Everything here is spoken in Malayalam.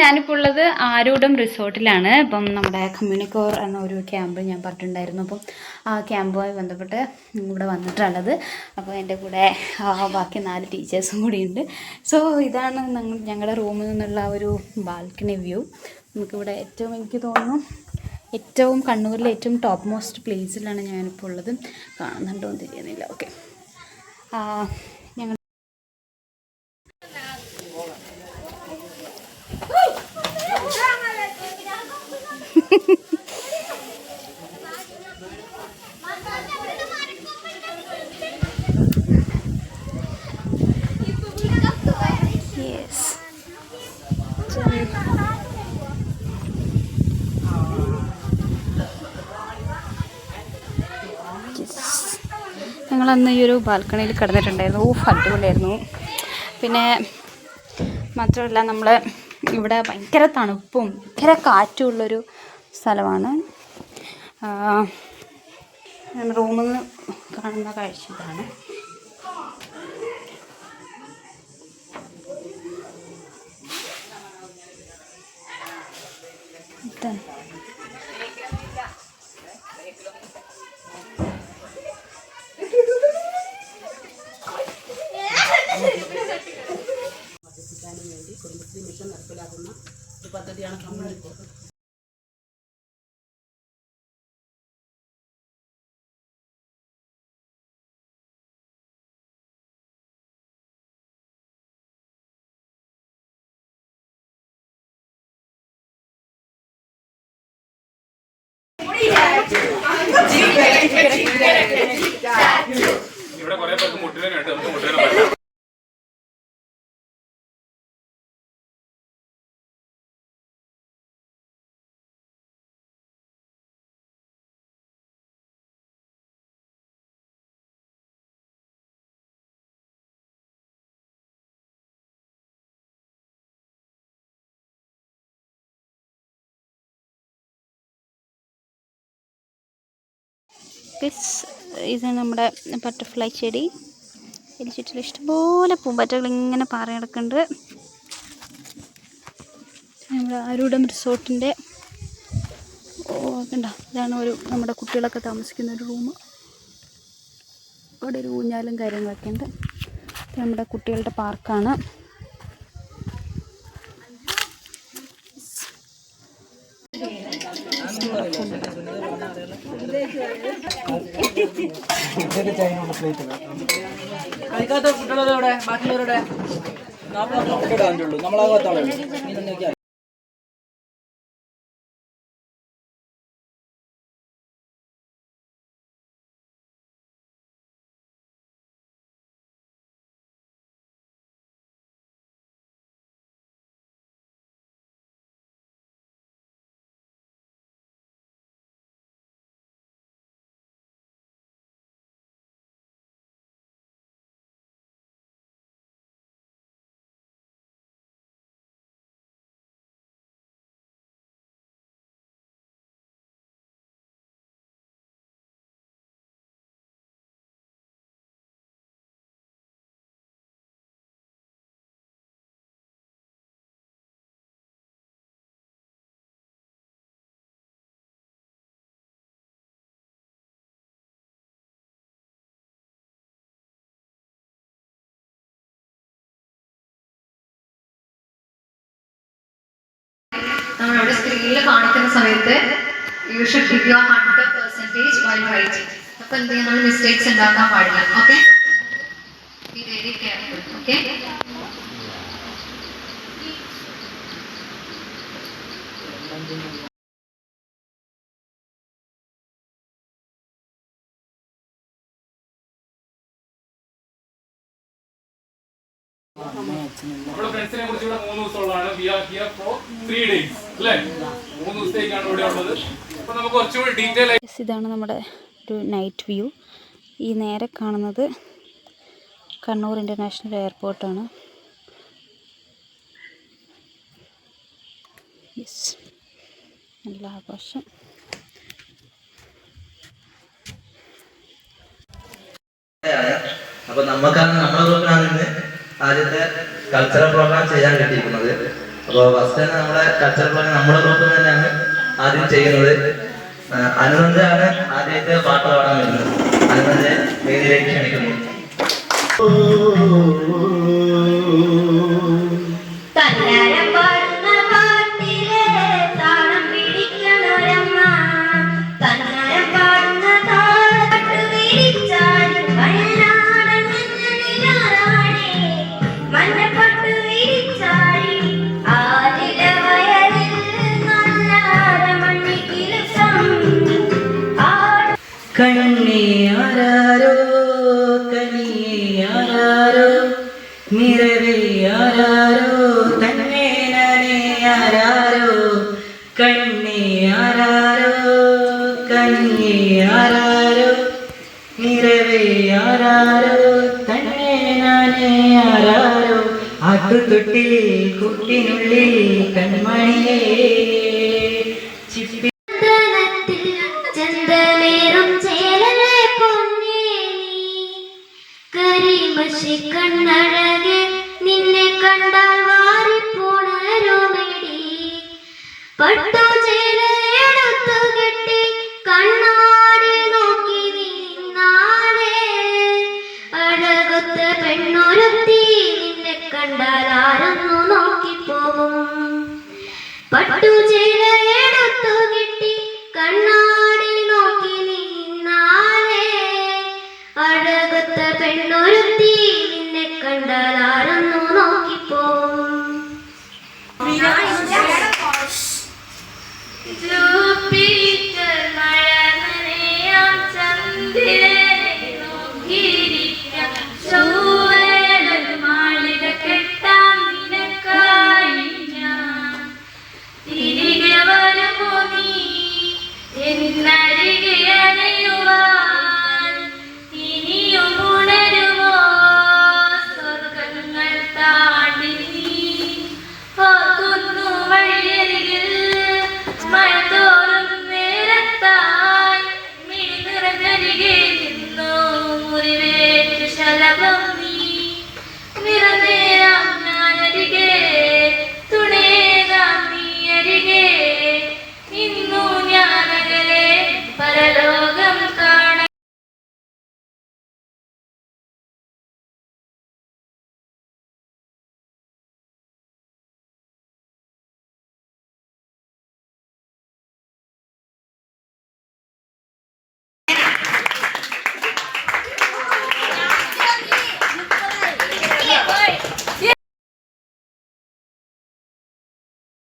ഞാനിപ്പോൾ ഉള്ളത് ആരൂഢം റിസോർട്ടിലാണ്. ഇപ്പം നമ്മുടെ കമ്മ്യൂണിക്കോർ എന്ന ഒരു ക്യാമ്പ് ഞാൻ പറഞ്ഞിട്ടുണ്ടായിരുന്നു. അപ്പം ആ ക്യാമ്പുമായി ബന്ധപ്പെട്ട് ഇവിടെ വന്നിട്ടുള്ളത്. അപ്പോൾ എൻ്റെ കൂടെ ബാക്കി 4 ടീച്ചേഴ്സും കൂടിയുണ്ട്. സോ ഇതാണ് ഞങ്ങളുടെ റൂമിൽ നിന്നുള്ള ഒരു ബാൽക്കണി വ്യൂ. നമുക്കിവിടെ എനിക്ക് തോന്നുന്നു ഏറ്റവും കണ്ണൂരിലെ ഏറ്റവും ടോപ്പ് മോസ്റ്റ് പ്ലേസിലാണ് ഞാനിപ്പോൾ ഉള്ളത്. കാണുന്നുണ്ടോ എന്ന് തിരിയുന്നില്ല. ഓക്കെ, ഞങ്ങൾ ഞങ്ങളന്ന് ഈ ഒരു ബാൽക്കണിയിൽ കിടന്നിട്ടുണ്ടായിരുന്നു. അടിപൊളിയായിരുന്നു. പിന്നെ മാത്രമല്ല നമ്മൾ ഇവിടെ ഭയങ്കര തണുപ്പും ഭയങ്കര കാറ്റുമുള്ളൊരു സ്ഥലമാണ്. റൂമിൽ നിന്ന് കാണുന്ന കാഴ്ച ഇതാണ്. കുടുംബശ്രീ മിഷൻ നടപ്പിലാക്കുന്ന ഒരു പദ്ധതിയാണ് കമ്മ്യൂണിക്കോർ. ഇവിടെ കുറെ പേർക്ക് മുട്ടിലുണ്ട്. നമുക്ക് മുട്ടിലും ഇത് നമ്മുടെ ബട്ടർഫ്ലൈ ചെടി. ഇതിന് ചുറ്റിലും ഇഷ്ടംപോലെ പൂമ്പാറ്റകൾ ഇങ്ങനെ പാറി കിടക്കുന്നുണ്ട്. നമ്മുടെ ആരൂഢം റിസോർട്ടിൻ്റെ കണ്ടോ, ഇതാണ് നമ്മുടെ കുട്ടികളൊക്കെ താമസിക്കുന്ന ഒരു റൂം. അവിടെ ഒരു ഊഞ്ഞാലും കാര്യങ്ങളൊക്കെ ഉണ്ട്. ഇത് നമ്മുടെ കുട്ടികളുടെ പാർക്കാണ്. നമ്മളിവിടെ സ്ക്രീനിൽ കാണിക്കുന്ന സമയത്ത് you should give your 100% while writing. അപ്പോൾ എന്ത് ചെയ്യാൻ, നമ്മൾ മിസ്റ്റേക്സ് ഉണ്ടാക്കാൻ പാടില്ല. Okay, be very careful. Okay, നമ്മുടെ ഫ്രണ്ട്സിനെ കുറിച്ച് ഇവിടെ 3 ദിവസമുള്ളതാണ്. We are here for 3 days അല്ലേ? 3 ദിവസത്തേക്കാണ് ഇവിടെ ഉള്ളത്. അപ്പോൾ നമുക്ക് കുറച്ചുകൂടി ഡീറ്റെയിൽ ആയി. ഇതാണ് നമ്മുടെ ഒരു നൈറ്റ് വ്യൂ. ഈ നേരെ കാണുന്നത് കണ്ണൂർ ഇൻ്റർനാഷണൽ എയർപോർട്ടാണ്. നല്ല ആഘോഷം. അപ്പൊ നമുക്കാണ് നമ്മളെ ഗ്രൂപ്പിനാണ് ഇന്ന് ആദ്യത്തെ കൾച്ചറൽ പ്രോഗ്രാം ചെയ്യാൻ കിട്ടിയിരിക്കുന്നത്. അപ്പോൾ ഫസ്റ്റ് തന്നെ നമ്മുടെ കൾച്ചറൽ പ്രോഗ്രാം നമ്മുടെ ഗ്രൂപ്പിൽ തന്നെയാണ് ആദ്യം ചെയ്യുന്നത്. അനുനന്ദയാണ് ആദ്യത്തെ പാട്ട് പാടാൻ വരുന്നത്. അനുനന്ദ വേദിയിലേക്ക് ക്ഷണിക്കുന്നു. കണ്ണിയാരോ കനിയാരോ നിറവിയാരോ തന്നെ നനയാരോ കണ്ണിയാരോ കനിയാരോ നിറവിയാരോ തന്നെ നനയാരോ ആട്ടുതൊട്ടിൽ കുട്ടിനുള്ളിൽ കൺമണിയേ ചിപ്പി കണ്ണഴകെ നിന്നെ കണ്ടാൽ വാരിപ്പോണരുമെടി പട്ടുചേലയെടുത്തു കെട്ടി കണ്ണാടി നോക്കി നിന്നാലേ അഴകൊത്ത പെണ്ണൊരുത്തി നിന്നെ കണ്ടാൽ ആരൊന്നു നോക്കിപ്പോകും പട്ടുചേലയെടുത്തു കെട്ടി കണ്ണാടി നോക്കി നിന്നാലേ അഴകൊത്ത പെണ്ണൊരുത്തി നിന്നെ കണ്ടാൽ ആരൊന്നു നോക്കിപ്പോകും ജൂപ്പിറ്റർ മഴ നനയാം ചന്ദ്രനെ നോക്കിയിരിക്കാം ചൊവ്വയിൽ മാളിക കെട്ടാം നിനക്കായി ഞാൻ തിരികെ വരുമോ നീ എന്നരികെ അണയുവാൻ